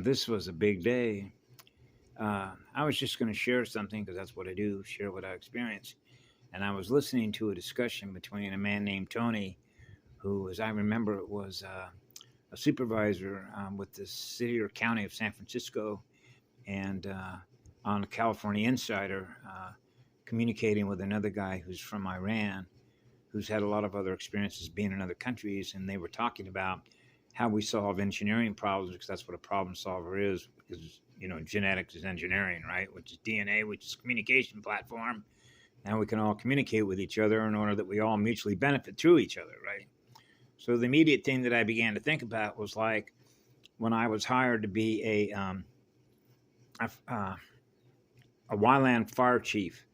This was a big day. I was just going to share something because that's what I do, share what I experience. And I was listening to a discussion between a man named Tony, who, as I remember, was a supervisor with the city or county of San Francisco, and on a California Insider, communicating with another guy who's from Iran, who's had a lot of other experiences being in other countries, and they were talking about how we solve engineering problems, because that's what a problem solver is. Because genetics is engineering, right? Which is DNA, which is communication platform. Now we can all communicate with each other in order that we all mutually benefit through each other, right? So the immediate thing that I began to think about was like when I was hired to be a Wyland fire chief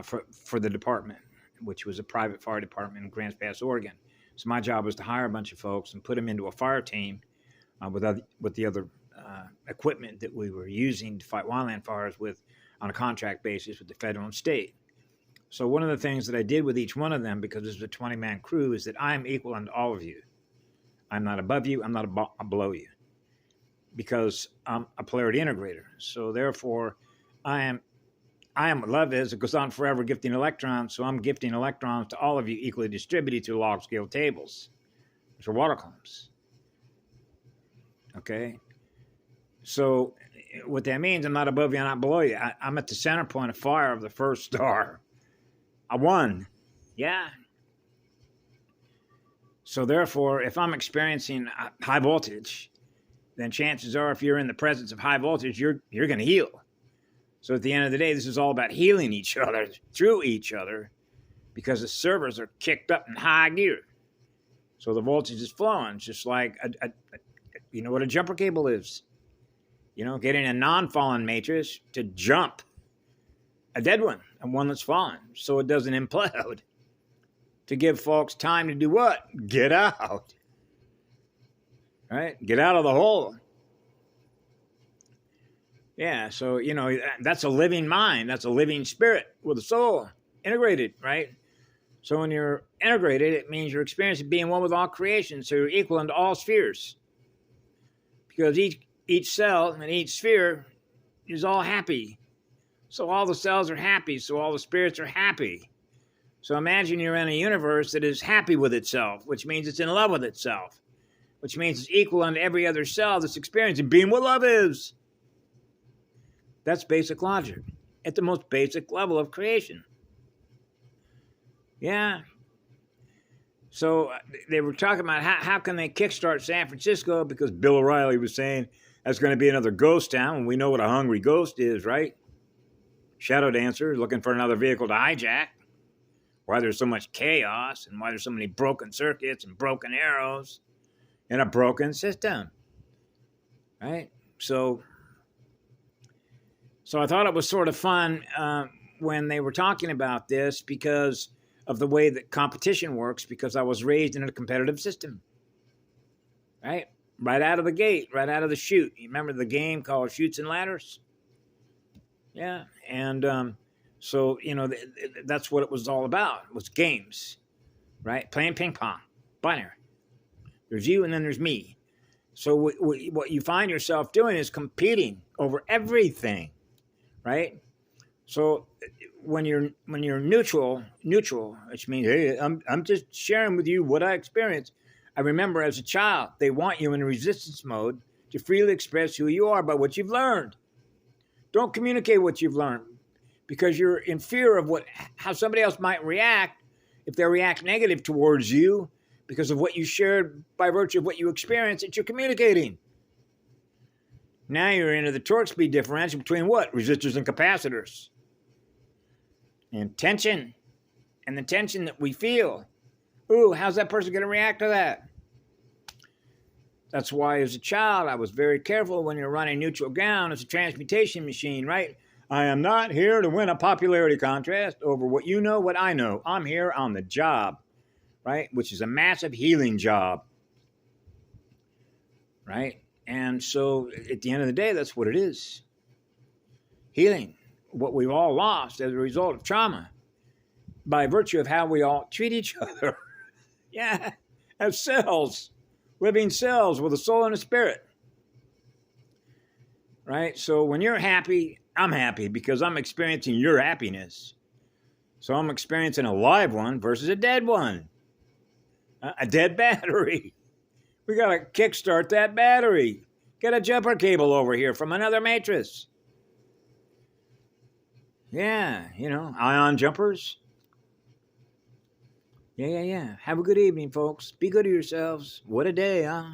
for the department, which was a private fire department in Grants Pass, Oregon. So my job was to hire a bunch of folks and put them into a fire team with the other equipment that we were using to fight wildland fires with on a contract basis with the federal and state. So one of the things that I did with each one of them, because this was a 20-man crew, is that I'm equal unto all of you. I'm not above you. I'm not below you, because I'm a polarity integrator. So therefore, I am what love is. It goes on forever, gifting electrons. So I'm gifting electrons to all of you equally distributed through log scale tables, which are water columns. Okay? So what that means, I'm not above you, I'm not below you. I'm at the center point of fire of the first star. I won. Yeah. So therefore, if I'm experiencing high voltage, then chances are, if you're in the presence of high voltage, you're going to heal. So at the end of the day, this is all about healing each other through each other, because the servers are kicked up in high gear. So the voltage is flowing, just like you know what a jumper cable is. Getting a non-fallen matrix to jump a dead one, and one that's fallen, so it doesn't implode. To give folks time to do what? Get out. Right? Get out of the hole. Yeah, so, that's a living mind. That's a living spirit with a soul. Integrated, right? So when you're integrated, it means you're experiencing being one with all creation, so you're equal unto all spheres. Because each cell and each sphere is all happy. So all the cells are happy, so all the spirits are happy. So imagine you're in a universe that is happy with itself, which means it's in love with itself, which means it's equal unto every other cell that's experiencing being what love is. That's basic logic at the most basic level of creation. Yeah. So they were talking about how can they kickstart San Francisco, because Bill O'Reilly was saying that's going to be another ghost town, and we know what a hungry ghost is, right? Shadow dancer looking for another vehicle to hijack. Why there's so much chaos, and why there's so many broken circuits and broken arrows in a broken system, right? So I thought it was sort of fun when they were talking about this, because of the way that competition works, because I was raised in a competitive system, right? Right out of the gate, right out of the chute. You remember the game called Chutes and Ladders? Yeah, and so, that's what it was all about. It was games, right? Playing ping pong, binary. There's you and then there's me. So what you find yourself doing is competing over everything, right? So when you're neutral, which means, hey, I'm just sharing with you what I experienced. I remember as a child, they want you in resistance mode to freely express who you are by what you've learned. Don't communicate what you've learned, because you're in fear of how somebody else might react if they react negative towards you because of what you shared by virtue of what you experienced that you're communicating. Now you're into the torque speed differential between what? Resistors and capacitors. And tension. And the tension that we feel. Ooh, how's that person going to react to that? That's why as a child, I was very careful when you're running neutral ground as a transmutation machine, right? I am not here to win a popularity contest over what you know, what I know. I'm here on the job, right? Which is a massive healing job, right? And so at the end of the day, that's what it is. Healing what we've all lost as a result of trauma by virtue of how we all treat each other. Yeah, as cells. Living cells with a soul and a spirit. right? So when you're happy, I'm happy because I'm experiencing your happiness. So I'm experiencing a live one versus a dead one, a dead battery. We got to kickstart that battery. Get a jumper cable over here from another matrix. Yeah, ion jumpers. Yeah. Have a good evening, folks. Be good to yourselves. What a day, huh?